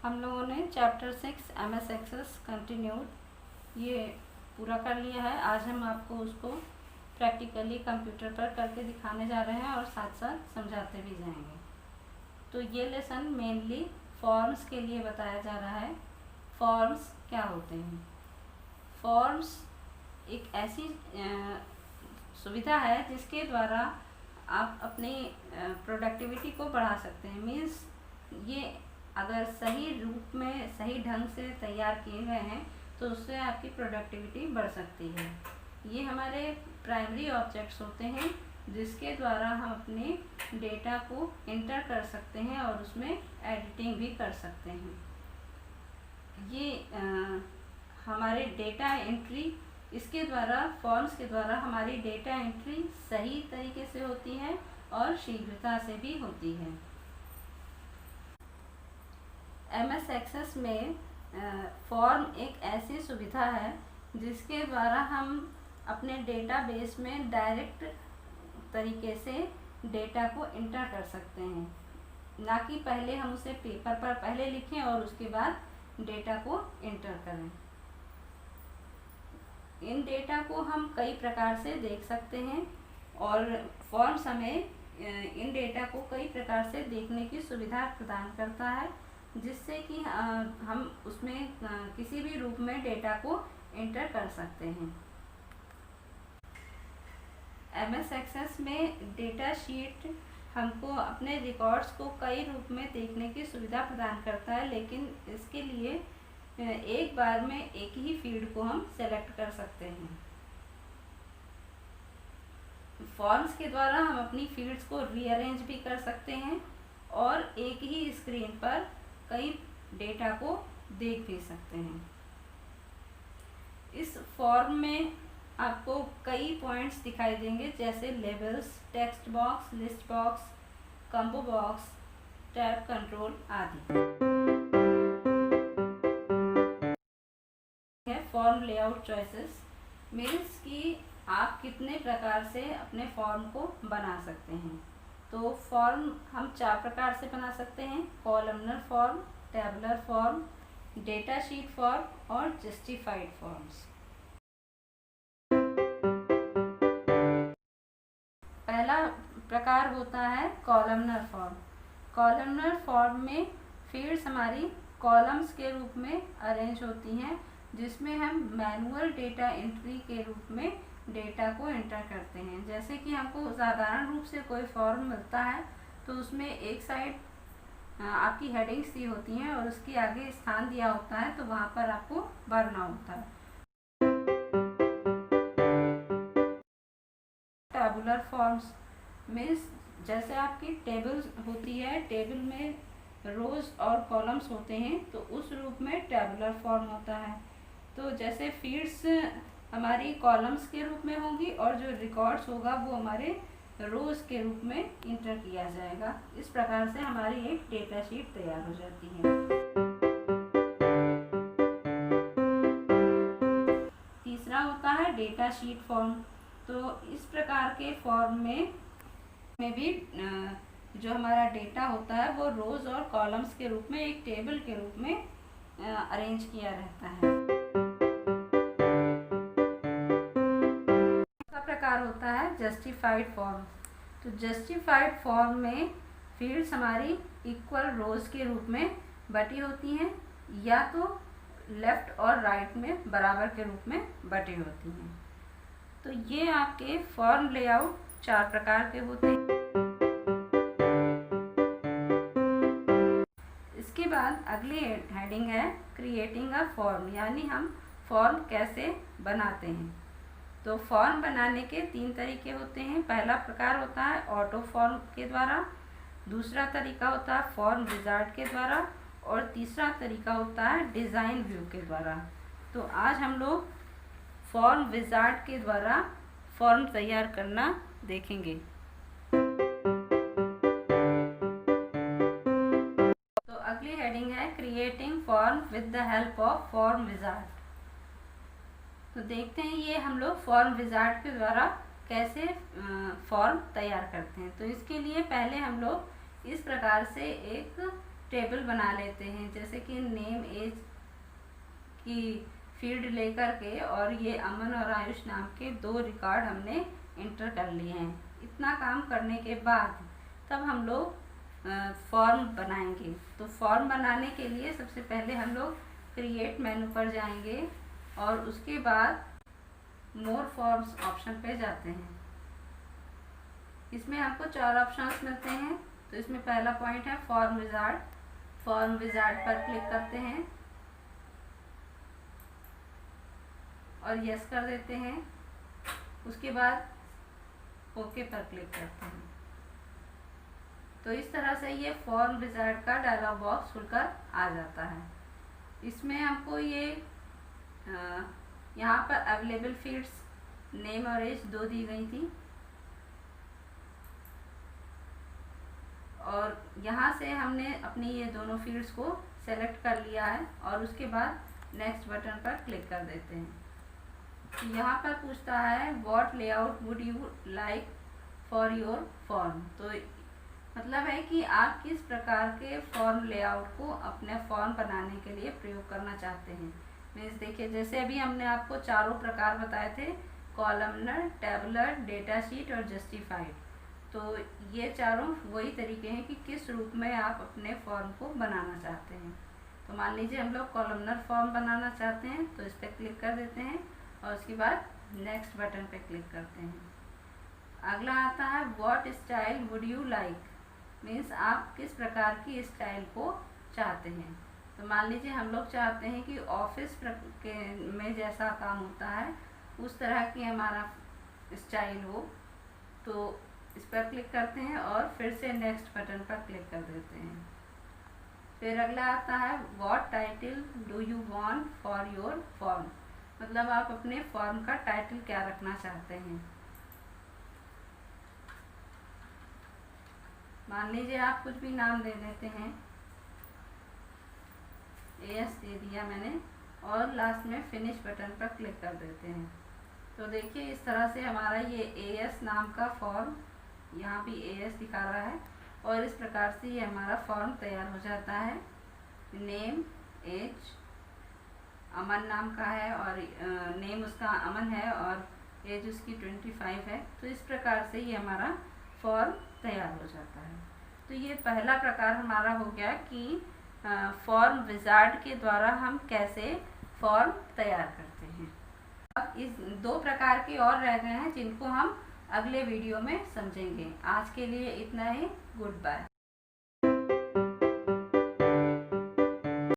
हम लोगों ने चैप्टर 6 MS एक्सेस कंटिन्यूड ये पूरा कर लिया है। आज हम आपको उसको प्रैक्टिकली कंप्यूटर पर करके दिखाने जा रहे हैं और साथ साथ समझाते भी जाएंगे। तो ये लेसन मेनली फॉर्म्स के लिए बताया जा रहा है। फॉर्म्स क्या होते हैं? फॉर्म्स एक ऐसी सुविधा है जिसके द्वारा आप अपनी प्रोडक्टिविटी को बढ़ा सकते हैं। मीन्स ये अगर सही रूप में सही ढंग से तैयार किए गए हैं तो उससे आपकी प्रोडक्टिविटी बढ़ सकती है। ये हमारे प्राइमरी ऑब्जेक्ट्स होते हैं जिसके द्वारा हम अपने डेटा को इंटर कर सकते हैं और उसमें एडिटिंग भी कर सकते हैं। ये हमारे डेटा एंट्री इसके द्वारा फॉर्म्स के द्वारा हमारी डेटा एंट्री सही तरीके से होती है और शीघ्रता से भी होती है। MS एक्सेस में फॉर्म एक ऐसी सुविधा है जिसके द्वारा हम अपने डेटाबेस में डायरेक्ट तरीके से डेटा को इंटर कर सकते हैं, ना कि पहले हम उसे पेपर पर पहले लिखें और उसके बाद डेटा को इंटर करें। इन डेटा को हम कई प्रकार से देख सकते हैं और फॉर्म्स हमें इन डेटा को कई प्रकार से देखने की सुविधा प्रदान करता है, जिससे कि हम उसमें किसी भी रूप में डेटा को एंटर कर सकते हैं। MS एक्सेस में डेटा शीट हमको अपने रिकॉर्ड्स को कई रूप में देखने की सुविधा प्रदान करता है, लेकिन इसके लिए एक बार में एक ही फील्ड को हम सेलेक्ट कर सकते हैं। फॉर्म्स के द्वारा हम अपनी फील्ड्स को रीअरेंज भी कर सकते हैं और एक ही स्क्रीन पर कई डेटा को देख भी सकते हैं। इस फॉर्म में आपको कई पॉइंट्स दिखाई देंगे, जैसे labels, text box, list box, combo box, tab control आदि। फॉर्म लेआउट चॉइसेस मीन्स कि आप कितने प्रकार से अपने फॉर्म को बना सकते हैं। तो फॉर्म हम 4 प्रकार से बना सकते हैं: columnar form, tabular form, data sheet form और जस्टिफाइड फॉर्म्स। पहला प्रकार होता है कॉलमनर फॉर्म। कॉलमनर फॉर्म में फील्ड्स हमारी कॉलम्स के रूप में अरेंज होती हैं, जिसमें हम मैनुअल डेटा एंट्री के रूप में डेटा को एंटर करते हैं। जैसे कि हमको साधारण रूप से कोई फॉर्म मिलता है तो उसमें एक साइड आपकी हेडिंग्स दी होती हैं और उसके आगे स्थान दिया होता है, तो वहाँ पर आपको भरना होता है। टेबुलर फॉर्म्स मीन्स जैसे आपकी टेबल होती है, टेबल में रोज और कॉलम्स होते हैं, तो उस रूप में टेबुलर फॉर्म होता है। तो जैसे फील्ड्स हमारी कॉलम्स के रूप में होंगी और जो रिकॉर्ड्स होगा वो हमारे रोज के रूप में इंटर किया जाएगा। इस प्रकार से हमारी एक डेटा शीट तैयार हो जाती है। तीसरा होता है डेटा शीट फॉर्म। तो इस प्रकार के फॉर्म में भी जो हमारा डेटा होता है वो रोज और कॉलम्स के रूप में एक टेबल के रूप में अरेंज किया रहता है। होता है जस्टिफाइड फॉर्म। तो जस्टिफाइड फॉर्म में फील्ड्स हमारी इक्वल रोज के रूप में बटी होती हैं, या तो लेफ्ट और राइट में बराबर के रूप में बटी होती हैं। तो ये आपके फॉर्म लेआउट 4 प्रकार के होते हैं। इसके बाद अगली हेडिंग है क्रिएटिंग अ फॉर्म, यानी हम फॉर्म कैसे बनाते हैं। तो फॉर्म बनाने के 3 तरीके होते हैं। पहला प्रकार होता है ऑटो फॉर्म के द्वारा, दूसरा तरीका होता है फॉर्म विजार्ड के द्वारा और तीसरा तरीका होता है डिज़ाइन व्यू के द्वारा। तो आज हम लोग फॉर्म विजार्ड के द्वारा फॉर्म तैयार करना देखेंगे। तो अगली हेडिंग है creating form with the help of form wizard. तो देखते हैं ये हम लोग फॉर्म विजार्ड के द्वारा कैसे फॉर्म तैयार करते हैं। तो इसके लिए पहले हम लोग इस प्रकार से एक टेबल बना लेते हैं, जैसे कि नेम एज की फील्ड लेकर के और ये अमन और आयुष नाम के 2 रिकॉर्ड हमने इंटर कर लिए हैं। इतना काम करने के बाद तब हम लोग फॉर्म बनाएंगे। तो फॉर्म बनाने के लिए सबसे पहले हम लोग क्रिएट मेनू पर जाएंगे और उसके बाद मोर फॉर्म्स ऑप्शन पे जाते हैं। इसमें आपको 4 ऑप्शंस मिलते हैं। तो इसमें पहला पॉइंट है फॉर्म विजार्ड। फॉर्म विजार्ड पर क्लिक करते हैं और यस कर देते हैं। उसके बाद ओके पर क्लिक करते हैं। तो इस तरह से ये फॉर्म विजार्ड का डायलॉग बॉक्स खुलकर आ जाता है। इसमें हमको ये यहाँ पर अवेलेबल फील्ड्स नेम और एज 2 दी गई थी और यहाँ से हमने अपनी ये दोनों फील्ड्स को सेलेक्ट कर लिया है और उसके बाद नेक्स्ट बटन पर क्लिक कर देते हैं। तो यहाँ पर पूछता है what layout would you like for your form. तो मतलब है कि आप किस प्रकार के फॉर्म लेआउट को अपने फॉर्म बनाने के लिए प्रयोग करना चाहते हैं। मीन्स देखिए, जैसे अभी हमने आपको चारों प्रकार बताए थे, कॉलमनर, टेबुलर, डेटा शीट और जस्टिफाइड। तो ये चारों वही तरीके हैं कि किस रूप में आप अपने फॉर्म को बनाना चाहते हैं। तो मान लीजिए हम लोग कॉलमनर फॉर्म बनाना चाहते हैं, तो इस पर क्लिक कर देते हैं और उसके बाद नेक्स्ट बटन पे क्लिक करते हैं। अगला आता है what style would you like. Means आप किस प्रकार की स्टाइल को चाहते हैं। तो मान लीजिए हम लोग चाहते हैं कि ऑफिस में जैसा काम होता है उस तरह की हमारा स्टाइल हो। तो इस पर क्लिक करते हैं और फिर से नेक्स्ट बटन पर क्लिक कर देते हैं। फिर अगला आता है what title do you want for your form. मतलब आप अपने फॉर्म का टाइटल क्या रखना चाहते हैं। मान लीजिए आप कुछ भी नाम दे देते हैं, एएस दे दिया मैंने और लास्ट में फिनिश बटन पर क्लिक कर देते हैं। तो देखिए इस तरह से हमारा ये एएस नाम का फॉर्म, यहाँ भी एएस दिखा रहा है और इस प्रकार से ये हमारा फॉर्म तैयार हो जाता है। नेम एज अमन नाम का है और नेम उसका अमन है और एज उसकी 25 है। तो इस प्रकार से ये हमारा फॉर्म तैयार हो जाता है। तो ये पहला प्रकार हमारा हो गया कि फॉर्म विजार्ड के द्वारा हम कैसे फॉर्म तैयार करते हैं। अब इस 2 प्रकार के और रह गए हैं जिनको हम अगले वीडियो में समझेंगे। आज के लिए इतना ही। Good bye.